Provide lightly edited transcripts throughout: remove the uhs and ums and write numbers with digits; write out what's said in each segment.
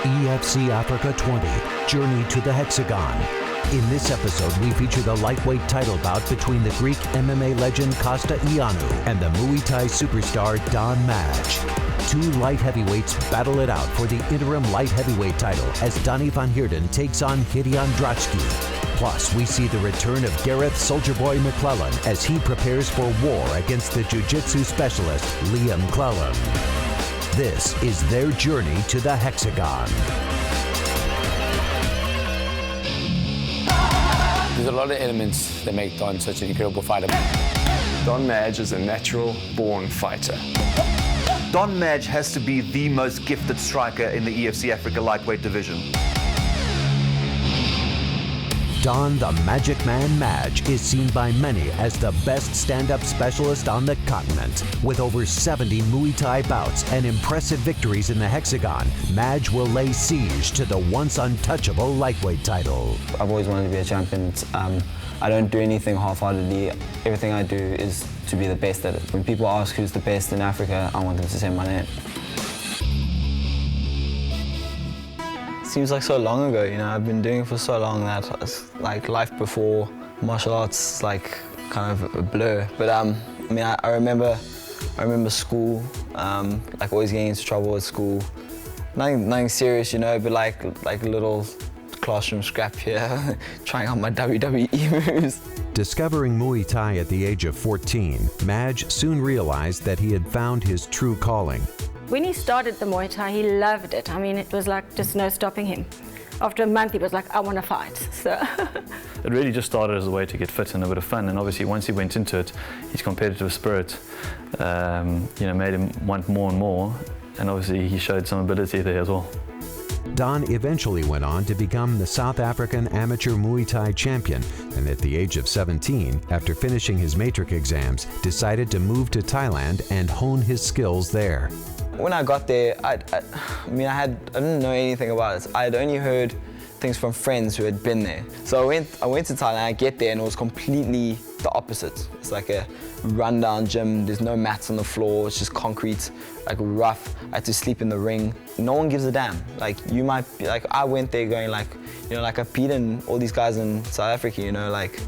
EFC Africa 20, Journey to the Hexagon. In this episode, we feature the lightweight title bout between the Greek MMA legend Costa Ioannou and the Muay Thai superstar Madge. Two light heavyweights battle it out for the interim light heavyweight title as Donnie van Heerden takes on Kidan Drotsky. Plus, we see the return of Gareth Soldier Boy McClellan as he prepares for war against the jiu-jitsu specialist McClellan. This is their journey to the Hexagon. There's a lot of elements that make Don such an incredible fighter. Madge is a natural-born fighter. Madge has to be the most gifted striker in the EFC Africa lightweight division. Don the Magic Man Madge is seen by many as the best stand-up specialist on the continent. With over 70 Muay Thai bouts and impressive victories in the Hexagon, Madge will lay siege to the once untouchable lightweight title. I've always wanted to be a champion. I don't do anything half-heartedly. Everything I do is to be the best at it. When people ask who's the best in Africa, I want them to say my name. Seems like so long ago, you know, I've been doing it for so long that it's like life before martial arts is like kind of a blur. But I mean, I remember school, like always getting into trouble at school. Nothing serious, you know, but like a little classroom scrap here, trying out my WWE moves. Discovering Muay Thai at the age of 14, Madge soon realized that he had found his true calling. When he started the Muay Thai, he loved it. I mean, it was like just no stopping him. After a month, he was like, I want to fight. So it really just started as a way to get fit and a bit of fun. And obviously, once he went into it, his competitive spirit, made him want more and more. And obviously, he showed some ability there as well. Don eventually went on to become the South African amateur Muay Thai champion, and at the age of 17, after finishing his matric exams, decided to move to Thailand and hone his skills there. When I got there, I didn't know anything about it. I had only heard things from friends who had been there. So I went to Thailand, I get there and it was completely the opposite. It's like a rundown gym, there's no mats on the floor, it's just concrete, like rough. I had to sleep in the ring. No one gives a damn. Like you might be, like I went there going like, you know, like I've beaten all these guys in South Africa, you know, like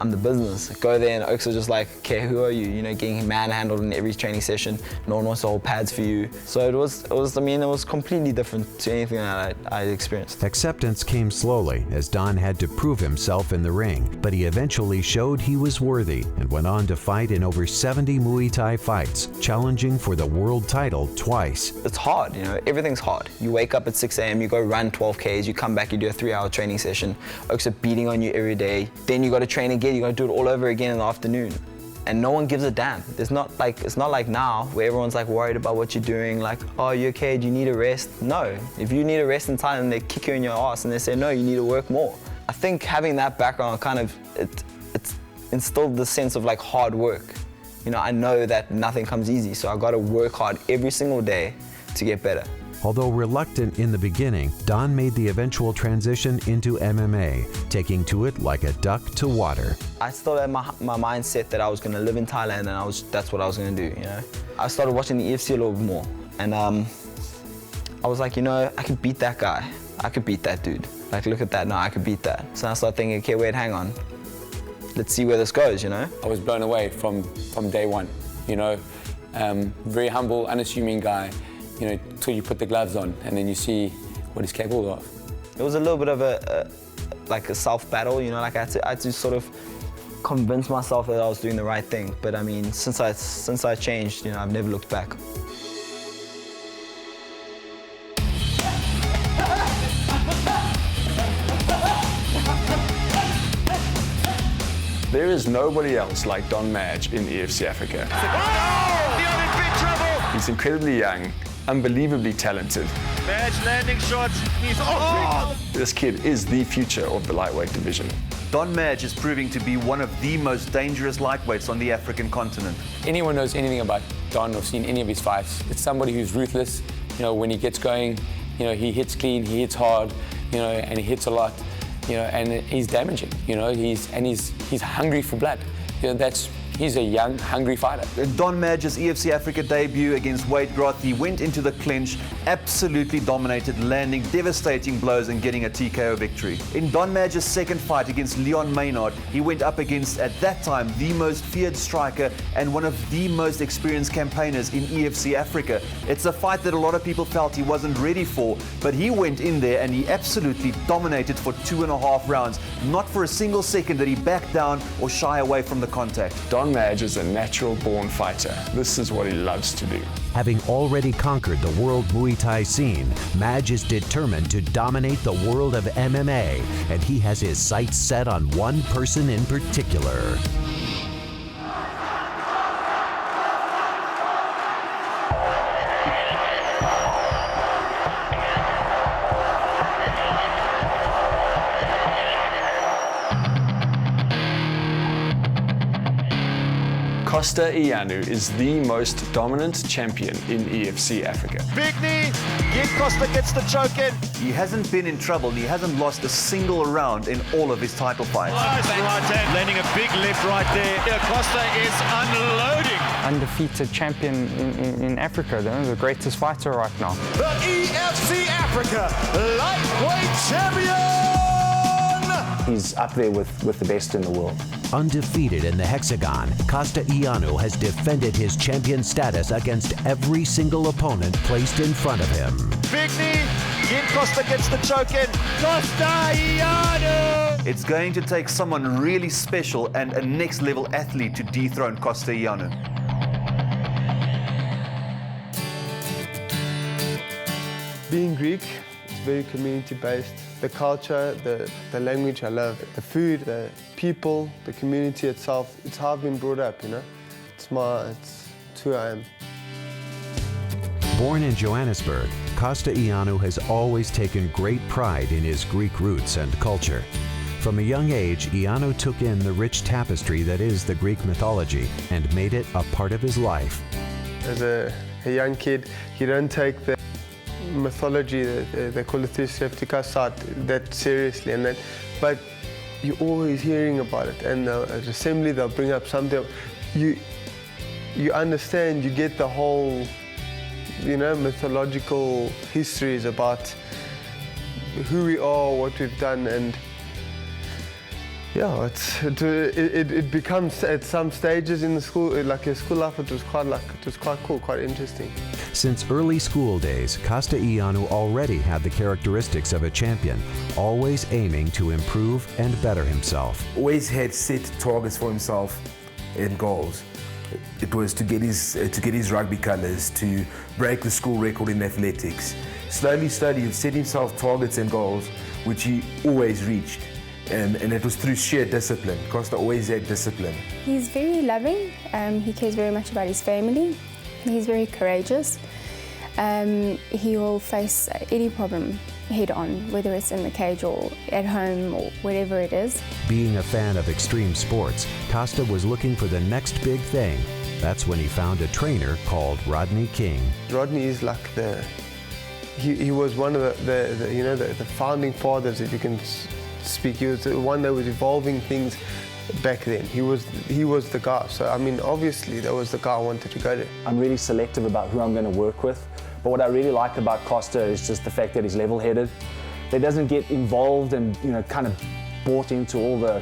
I'm the business. I go there and Oaks are just like, okay, who are you? You know, getting manhandled in every training session. No one wants to hold pads for you. So it was completely different to anything that I experienced. Acceptance came slowly as Don had to prove himself in the ring, but he eventually showed he was worthy and went on to fight in over 70 Muay Thai fights, challenging for the world title twice. It's hard, you know, everything's hard. You wake up at 6 a.m., you go run 12 Ks, you come back, you do a 3-hour training session. Oaks are beating on you every day. Then you got to train again, you got to do it all over again in the afternoon. And no one gives a damn. It's not like now where everyone's like worried about what you're doing, like, oh, you okay, do you need a rest? No, if you need a rest in Thailand, they kick you in your ass and they say, no, you need to work more. I think having that background kind of, it's instilled the sense of like hard work. You know, I know that nothing comes easy, so I got to work hard every single day to get better. Although reluctant in the beginning, Don made the eventual transition into MMA, taking to it like a duck to water. I still had my mindset that I was going to live in Thailand and that's what I was going to do, you know. I started watching the EFC a little bit more and I was like, you know, I could beat that guy. I could beat that dude. Like, look at that, no, I could beat that. So I started thinking, okay, wait, hang on. Let's see where this goes, you know. I was blown away from day one, you know. Very humble, unassuming guy. You know, till you put the gloves on and then you see what he's capable of. It was a little bit of a self-battle, you know, like I had to sort of convince myself that I was doing the right thing. But I mean, since I changed, you know, I've never looked back. There is nobody else like Madge in EFC Africa. Oh, the on in big trouble! He's incredibly young, unbelievably talented. Madge landing shots. He's This kid is the future of the lightweight division. Madge is proving to be one of the most dangerous lightweights on the African continent. Anyone knows anything about Don or seen any of his fights, it's somebody who's ruthless. You know, when he gets going, you know, he hits clean, he hits hard, you know, and he hits a lot. You know, and he's damaging. You know, he's hungry for blood. You know, He's a young, hungry fighter. Don Madge's EFC Africa debut against Wade Groth, he went into the clinch, absolutely dominated, landing devastating blows and getting a TKO victory. In Don Madge's second fight against Leon Maynard, he went up against, at that time, the most feared striker and one of the most experienced campaigners in EFC Africa. It's a fight that a lot of people felt he wasn't ready for, but he went in there and he absolutely dominated for 2.5 rounds. Not for a single second did he back down or shy away from the contact. Don Madge is a natural-born fighter. This is what he loves to do. Having already conquered the world Muay Thai scene, Madge is determined to dominate the world of MMA, and he has his sights set on one person in particular. Costa Ioannou is the most dominant champion in EFC Africa. Big knee. Costa gets the choke in. He hasn't been in trouble, he hasn't lost a single round in all of his title fights. Nice right hand, landing a big left right there. Costa is unloading. Undefeated champion in Africa, the greatest fighter right now. The EFC Africa lightweight champion! He's up there with the best in the world. Undefeated in the Hexagon, Costa Ioannou has defended his champion status against every single opponent placed in front of him. Big knee. Costa gets the choke in. Costa Ioannou! It's going to take someone really special and a next-level athlete to dethrone Costa Ioannou. Being Greek, it's very community-based. The culture, the language I love, the food, the people, the community itself, it's how I've been brought up, you know? It's who I am. Born in Johannesburg, Costa Ioannou has always taken great pride in his Greek roots and culture. From a young age, Ioannou took in the rich tapestry that is the Greek mythology and made it a part of his life. As a young kid, you don't take the mythology, they call it the side, that seriously, but you're always hearing about it, and at assembly they'll bring up something. You understand, you get the whole, mythological histories about who we are, what we've done, and yeah, it becomes at some stages in the school, like your school life, it was quite cool, quite interesting. Since early school days, Costa Ioannou already had the characteristics of a champion, always aiming to improve and better himself. Always had set targets for himself and goals. It was to get his rugby colours, to break the school record in athletics. Slowly, he set himself targets and goals, which he always reached. And it was through sheer discipline. Costa always had discipline. He's very loving. He cares very much about his family. He's very courageous. He will face any problem head on, whether it's in the cage or at home or whatever it is. Being a fan of extreme sports, Costa was looking for the next big thing. That's when he found a trainer called Rodney King. Rodney is like he was one of the founding fathers, if you can speak. He was the one that was evolving things back then. He was the guy. So I mean, obviously that was the guy I wanted to go to. I'm really selective about who I'm going to work with, but what I really like about Costa is just the fact that he's level-headed. He doesn't get involved and kind of bought into all the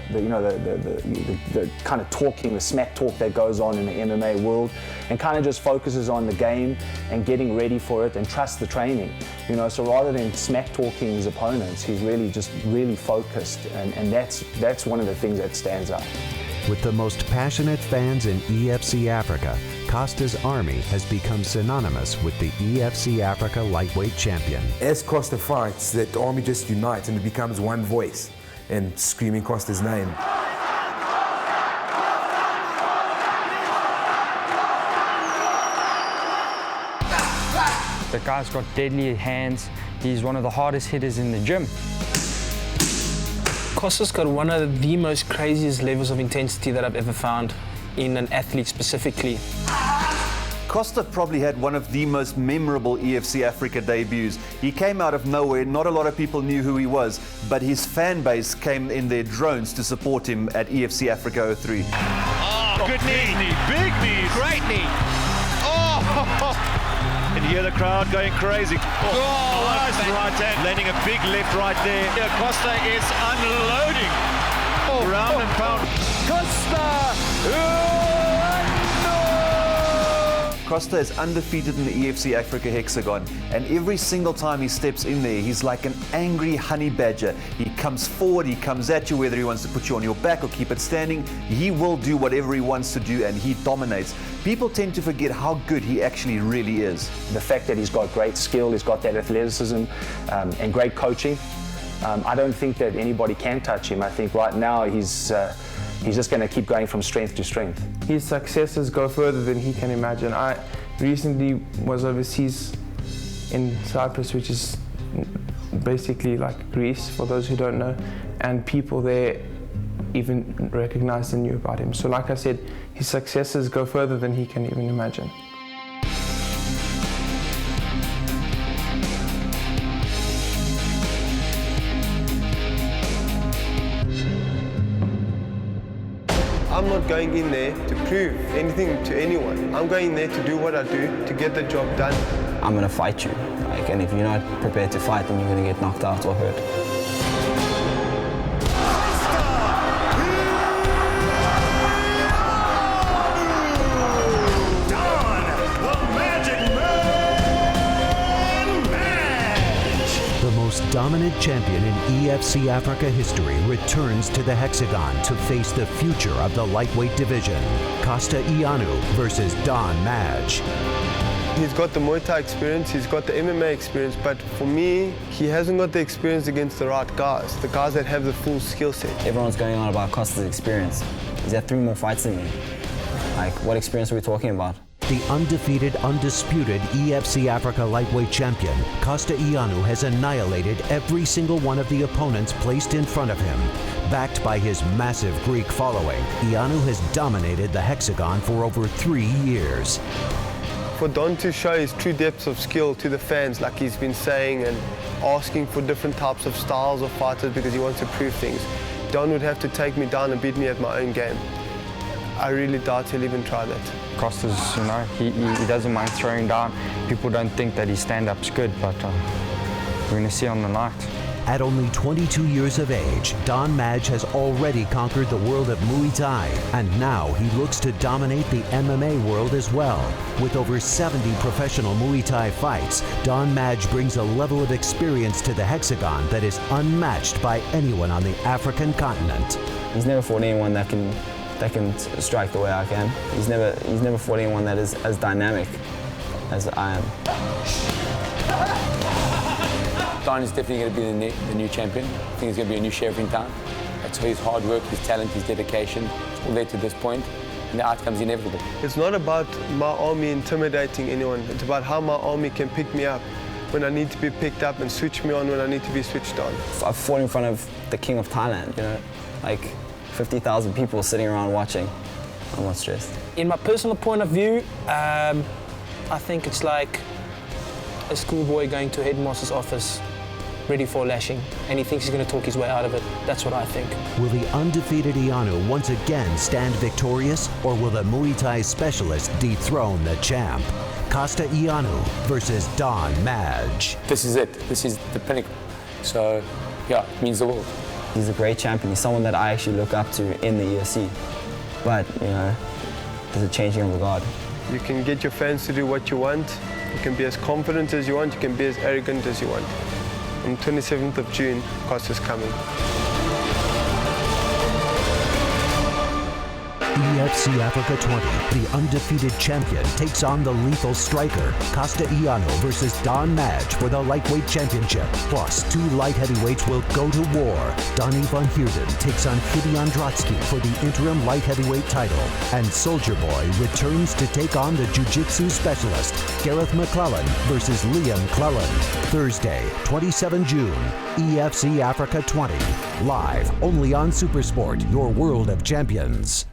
kind of talking, the smack talk that goes on in the MMA world, and kind of just focuses on the game and getting ready for it and trust the training. So rather than smack talking his opponents, he's really focused, and that's one of the things that stands out. With the most passionate fans in EFC Africa, Costa's army has become synonymous with the EFC Africa lightweight champion. As Costa fights, that army just unites and it becomes one voice and screaming Costa's name. The guy's got deadly hands. He's one of the hardest hitters in the gym. Costa's got one of the most craziest levels of intensity that I've ever found in an athlete specifically. Costa probably had one of the most memorable EFC Africa debuts. He came out of nowhere, not a lot of people knew who he was, but his fan base came in their drones to support him at EFC Africa 03. Oh, good knee. Big knee. Great knee. Oh! And hear the crowd going crazy. Nice right hand. Landing a big left right there. Costa is unloading. Round and pound. Costa Ioannou! Costa is undefeated in the EFC Africa Hexagon, and every single time he steps in there, he's like an angry honey badger. He comes forward, he comes at you, whether he wants to put you on your back or keep it standing. He will do whatever he wants to do, and he dominates. People tend to forget how good he actually really is. The fact that he's got great skill, he's got that athleticism and great coaching. I don't think that anybody can touch him. I think right now he's just going to keep going from strength to strength. His successes go further than he can imagine. I recently was overseas in Cyprus, which is basically like Greece, for those who don't know, and people there even recognized and knew about him. So like I said, his successes go further than he can even imagine. I'm not going in there to prove anything to anyone. I'm going there to do what I do, to get the job done. I'm gonna fight you, and if you're not prepared to fight, then you're gonna get knocked out or hurt. Dominant champion in EFC Africa history returns to the Hexagon to face the future of the lightweight division. Costa Ioannou versus Madge. He's got the Muay Thai experience, he's got the MMA experience, but for me, he hasn't got the experience against the right guys, the guys that have the full skill set. Everyone's going on about Costa's experience. He's had 3 more fights than me. What experience are we talking about? The undefeated, undisputed EFC Africa lightweight champion, Costa Ioannou has annihilated every single one of the opponents placed in front of him. Backed by his massive Greek following, Ioannou has dominated the Hexagon for over 3 years. For Don to show his true depths of skill to the fans, like he's been saying, and asking for different types of styles of fighters because he wants to prove things, Don would have to take me down and beat me at my own game. I really doubt he'll even try that. Costa's, he doesn't mind throwing down. People don't think that his stand-up's good, but we're going to see on the night. At only 22 years of age, Madge has already conquered the world of Muay Thai, and now he looks to dominate the MMA world as well. With over 70 professional Muay Thai fights, Madge brings a level of experience to the Hexagon that is unmatched by anyone on the African continent. He's never fought anyone that can strike the way I can. He's never fought anyone that is as dynamic as I am. Don is definitely going to be the new champion. I think he's going to be a new sheriff in town. That's his hard work, his talent, his dedication. It's all led to this point, and the outcome's inevitable. It's not about my army intimidating anyone. It's about how my army can pick me up when I need to be picked up and switch me on when I need to be switched on. I've fought in front of the king of Thailand, 50,000 people sitting around watching. I'm not stressed. In my personal point of view, I think it's like a schoolboy going to a headmaster's office ready for a lashing, and he thinks he's going to talk his way out of it. That's what I think. Will the undefeated Ioannou once again stand victorious, or will the Muay Thai specialist dethrone the champ? Costa Ioannou versus Madge. This is it. This is the pinnacle. So, yeah, it means the world. He's a great champion. He's someone that I actually look up to in the EFC. But, there's a changing of the guard. You can get your fans to do what you want. You can be as confident as you want. You can be as arrogant as you want. On 27th of June, Costa's coming. EFC Africa 20, the undefeated champion, takes on the lethal striker, Costa Ioannou versus Madge for the lightweight championship. Plus, 2 light heavyweights will go to war. Donnie van Heerden takes on Kidan Drotsky for the interim light heavyweight title. And Soldier Boy returns to take on the jiu-jitsu specialist, McClellan versus McClellan. Thursday, 27 June, EFC Africa 20. Live only on SuperSport, your world of champions.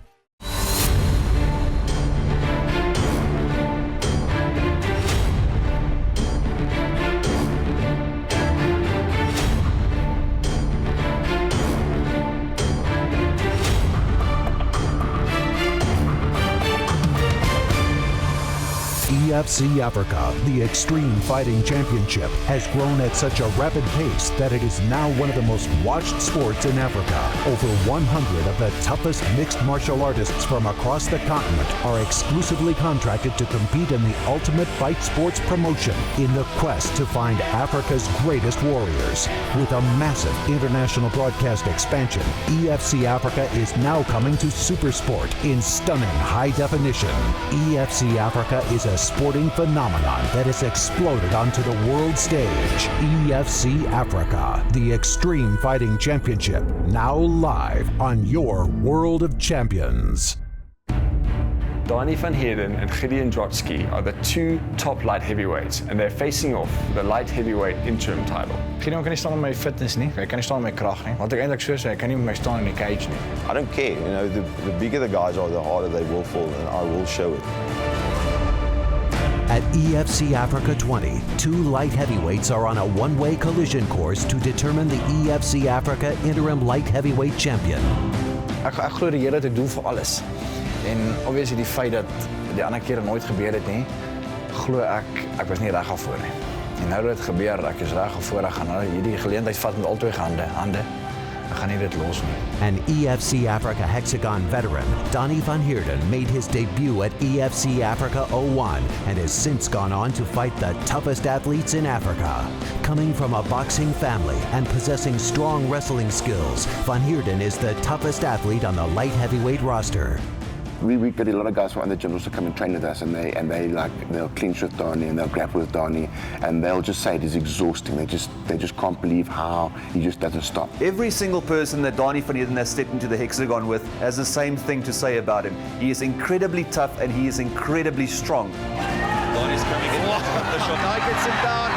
EFC Africa, the Extreme Fighting Championship, has grown at such a rapid pace that it is now one of the most watched sports in Africa. Over 100 of the toughest mixed martial artists from across the continent are exclusively contracted to compete in the ultimate fight sports promotion in the quest to find Africa's greatest warriors. With a massive international broadcast expansion, EFC Africa is now coming to Supersport in stunning high definition. EFC Africa is a sporting phenomenon that has exploded onto the world stage. EFC Africa, the Extreme Fighting Championship, now live on your World of Champions. Donnie van Heerden and Kidan Drotsky are the two top light heavyweights, and they're facing off the light heavyweight interim title. Gideon kan nie staan met my fitness nie. Hy kan nie staan met my krag nie. Wat ek eintlik so sê, hy kan nie met my staan in die cage nie. I don't care, you know, the bigger the guys are, the harder they will fall, and I will show it. At EFC Africa 20, two light heavyweights are on a one-way collision course to determine the EFC Africa interim light heavyweight champion. Ek glo die Here het 'n doel vir alles. En obviously die feit dat die ander keer nooit gebeur het nie, glo ek was nie reg daarvoor nie. En nou dat dit gebeur, ek is reg daarvoor, ek gaan nou hierdie geleentheid vat met al twee hande. Ek gaan nie dit los nie. An EFC Africa Hexagon veteran, Donnie van Heerden made his debut at EFC Africa 01 and has since gone on to fight the toughest athletes in Africa. Coming from a boxing family and possessing strong wrestling skills, Van Heerden is the toughest athlete on the light heavyweight roster. We get a lot of guys from other gyms also come and train with us, and they'll clinch with Donnie and they'll grapple with Donnie, and they'll just say it is exhausting. They just can't believe how he just doesn't stop. Every single person that Donnie van Heerden has stepped into the Hexagon with has the same thing to say about him. He is incredibly tough and he is incredibly strong. Donnie's coming in. The shot. Guy gets him down.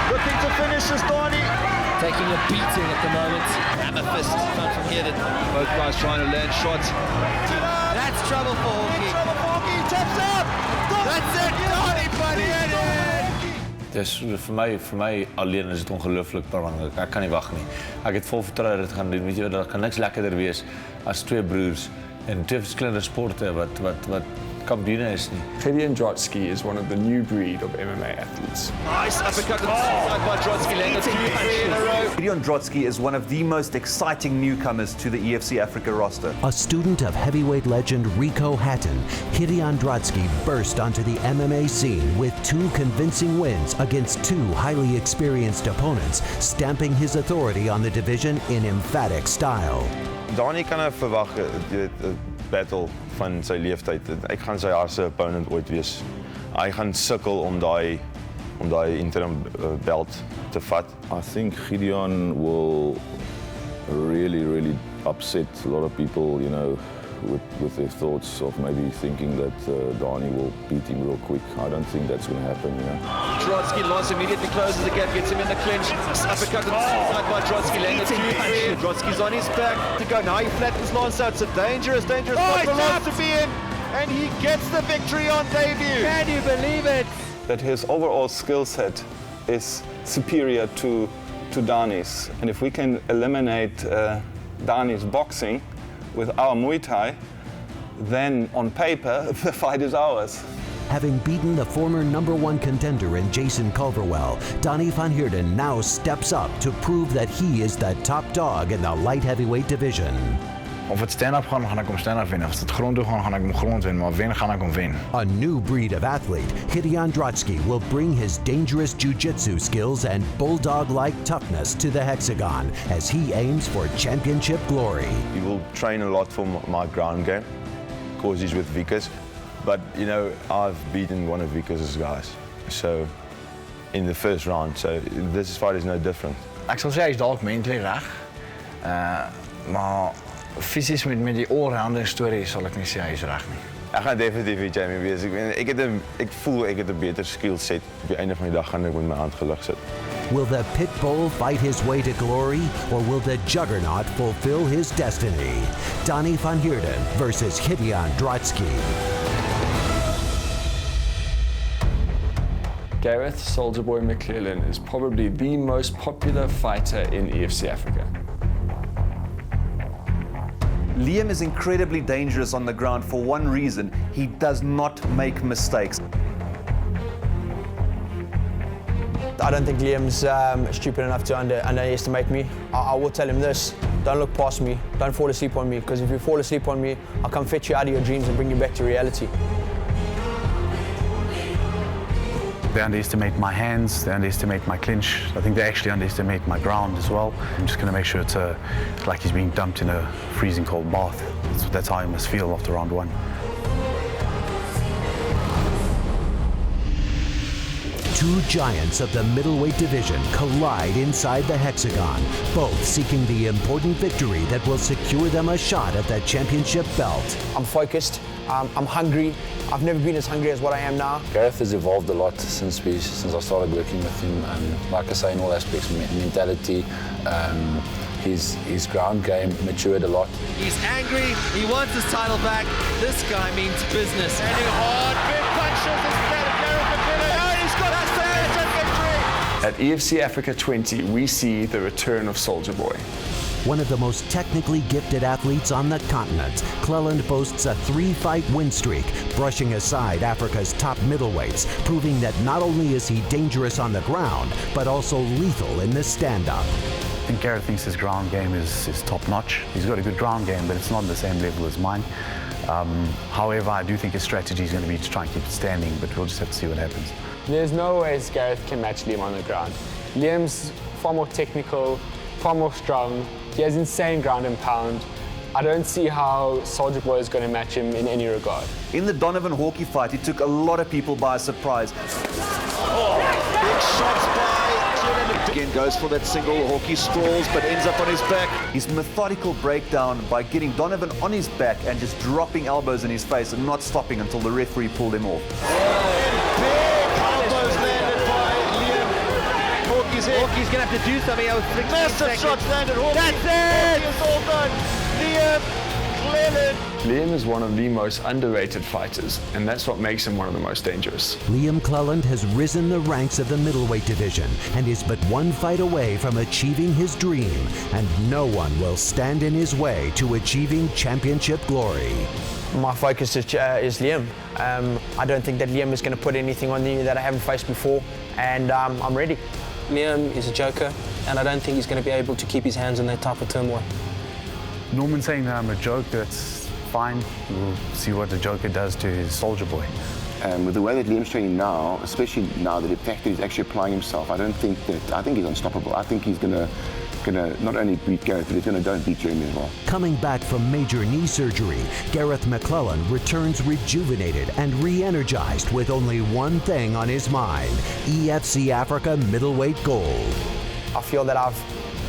Looking to finish this, Donnie. Taking a beating at the moment. Amethyst from Heerden. Both guys trying to land shots. That's trouble for Hawkie. He taps out. That's it, Donnie van Heerden. Dis vir my alleen is dit ongelooflik belangrik. Ek kan nie wag nie. Ek het vol vertroue dit gaan doen. Weet jy, daar kan niks lekkerder wees as twee broers in twee verskillende sporte wat kampioene is nie. Kidan Drotsky is one of the new breed of MMA athletes. Nice uppercut to the side by Drotsky, landing 2-3 in a row. Kidan Drotsky is one of the most exciting newcomers to the EFC Africa roster. A student of heavyweight legend Rico Hatton, Kidan Drotsky burst onto the MMA scene with two convincing wins against two highly experienced opponents, stamping his authority on the division in emphatic style. Donnie kan verwag die battle van sy leeftyd. Ek gaan sy hardste opponent ooit wees. Hy gaan sukkel om daai interim belt te vat. I think Gideon will really upset a lot of people, you know, with their thoughts of maybe thinking that Donnie will beat him real quick. I don't think that's going to happen, you know. Drotsky launches immediately closes the gap, gets him in the clinch. Uppercut to the side by Drotsky, landed 2-3. Drotsky's on his back to go. Now he flattens Lance out. It's a dangerous spot for Lance to be in. And he gets the victory on debut. Can you believe it? That his overall skill set is superior to Donnie's. And if we can eliminate Donnie's boxing with our Muay Thai, then on paper, the fight is ours. Having beaten the former #1 contender in Jason Culverwell, Donnie van Heerden now steps up to prove that he is the top dog in the light heavyweight division. Of het stand-up gaan ek hom stand-up wen. As dit grond toe gaan ek hom grond wen, maar wen gaan ek hom wen. A new breed of athlete, Kidan Drotsky will bring his dangerous jiu-jitsu skills and bulldog-like toughness to the Hexagon as he aims for championship glory. He will train a lot for my ground game, because he's with Vickers. But, you know, I've beaten one of Vickers' guys, so in the first round, so this fight is no different. Ek sal sê hy is dalk mentally reg. Maar fisies met die all-rounder storie sal ek nie sê hy is reg nie. Ek gaan definitief die champion wees. Ek voel ek het 'n beter skill set. Op die einde van die dag gaan ek met my hand gelig sit. Will the pit bull fight his way to glory, or will the juggernaut fulfill his destiny? Donnie van Heerden versus Kidan Drotsky. Gareth Soldier Boy McClellan is probably the most popular fighter in EFC Africa. Liam is incredibly dangerous on the ground for one reason: he does not make mistakes. I don't think Liam's stupid enough to underestimate me. I will tell him this, don't look past me, don't fall asleep on me, because if you fall asleep on me, I'll come fetch you out of your dreams and bring you back to reality. They underestimate my hands, they underestimate my clinch. I think they actually underestimate my ground as well. I'm just going to make sure it's like he's being dumped in a freezing cold bath. That's how he must feel after round one. Two giants of the middleweight division collide inside the Hexagon, both seeking the important victory that will secure them a shot at the championship belt. I'm focused, I'm hungry. I've never been as hungry as what I am now. Gareth has evolved a lot since I started working with him, and like I say, in all aspects, mentality, his ground game matured a lot. He's angry, he wants his title back. This guy means business. Standing hard, big punches instead of Gareth McClellan. Oh, he's got a victory! At EFC Africa 20, we see the return of Soldier Boy. One of the most technically gifted athletes on the continent, Cleland boasts a 3-fight win streak, brushing aside Africa's top middleweights, proving that not only is he dangerous on the ground, but also lethal in the stand-up. I think Gareth thinks his ground game is top-notch. He's got a good ground game, but it's not on the same level as mine. However, I do think his strategy is going to be to try and keep it standing, but we'll just have to see what happens. There's no ways Gareth can match Liam on the ground. Liam's far more technical, far more strong. He has insane ground and pound. I don't see how Soldier Boy is going to match him in any regard. In the Donovan Hawkey fight, he took a lot of people by surprise. Oh, big shots by Cleland. Again goes for that single. Hawkey sprawls but ends up on his back. His methodical breakdown by getting Donovan on his back and just dropping elbows in his face and not stopping until the referee pulled him off. Hawkey's going to have to do something else. Massive shots landed. That's it! It's all done. Liam Cleland. Liam is one of the most underrated fighters, and that's what makes him one of the most dangerous. Liam Cleland has risen the ranks of the middleweight division and is but one fight away from achieving his dream, and no one will stand in his way to achieving championship glory. My focus is Liam. I don't think that Liam is going to put anything on me that I haven't faced before, and I'm ready. Liam is a joker, and I don't think he's going to be able to keep his hands in that type of turmoil. Norman saying that I'm a joke, that's fine. We'll see what the Joker does to his Soldier Boy. With the way that Liam's training now, especially now that the fact that he's actually applying himself, I think he's unstoppable. I think he's gonna not only beat Gareth, but he's gonna beat Jeremy as well. Coming back from major knee surgery, Gareth McClellan returns rejuvenated and re-energized with only one thing on his mind: EFC Africa middleweight gold. I feel that I've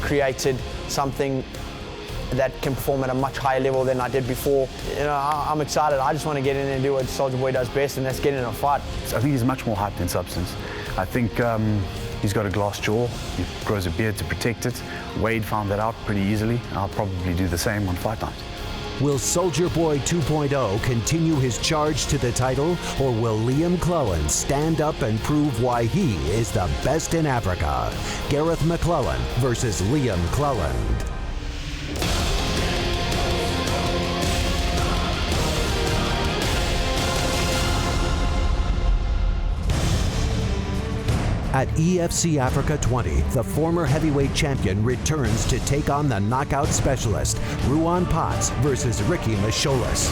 created something that can perform at a much higher level than I did before. You know, I'm excited. I just want to get in there and do what Soldier Boy does best, and that's get in a fight. I think he's much more hype than substance. I think he's got a glass jaw. He grows a beard to protect it. Wade found that out pretty easily. I'll probably do the same on fight night. Will Soldier Boy 2.0 continue his charge to the title, or will Liam Cleland stand up and prove why he is the best in Africa? Gareth McClellan versus Liam Cleland. At EFC Africa 20, the former heavyweight champion returns to take on the knockout specialist, Ruan Potts versus Ricky Macholas.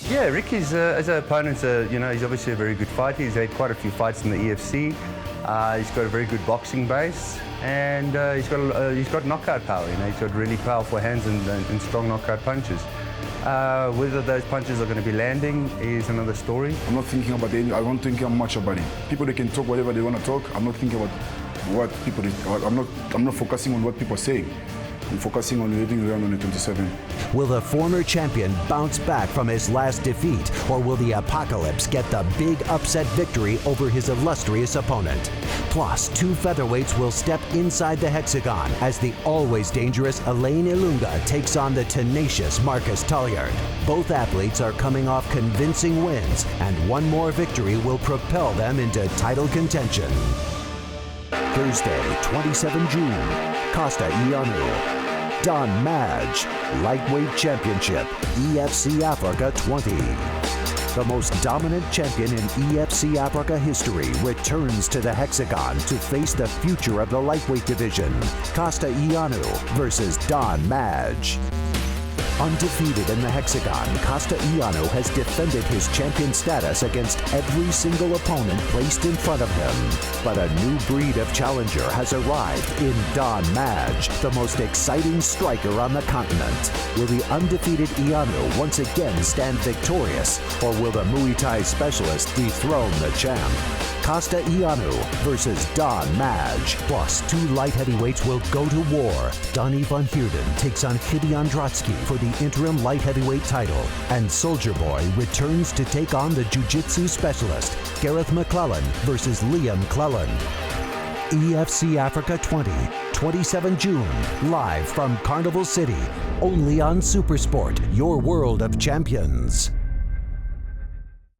Yeah, Ricky's as an opponent, he's obviously a very good fighter. He's had quite a few fights in the EFC. He's got a very good boxing base, and he's got knockout power. He's got really powerful hands and strong knockout punches. Whether those punches are going to be landing is another story. I'm not thinking about it. I don't think much about it. People, they can talk whatever they want to talk. I'm not thinking about what people. I'm not focusing on what people are saying. I'm focusing on hitting around on the 27. Will the former champion bounce back from his last defeat, or will the Apocalypse get the big upset victory over his illustrious opponent? Plus, two featherweights will step inside the Hexagon as the always dangerous Elaine Ilunga takes on the tenacious Marcus Tulliard. Both athletes are coming off convincing wins, and one more victory will propel them into title contention. Thursday, 27 June, Costa Ioannou. Don Madge, Lightweight Championship, EFC Africa 20. the most dominant champion in EFC Africa history, returns to the Hexagon to face the future of the lightweight division. Costa Ioannou versus Madge. Undefeated in the Hexagon, Costa Ioannou has defended his champion status against every single opponent placed in front of him. But a new breed of challenger has arrived in Madge, the most exciting striker on the continent. Will the undefeated Ioannou once again stand victorious, or will the Muay Thai specialist dethrone the champ? Costa Ioannou versus Madge. Plus, 2 light heavyweights will go to war. Donnie van Heerden takes on Kidan Drotsky for the interim light heavyweight title. And Soldier Boy returns to take on the jiu-jitsu specialist, McClellan versus Cleland. EFC Africa 20, 27 June, live from Carnival City, only on SuperSport, your world of champions.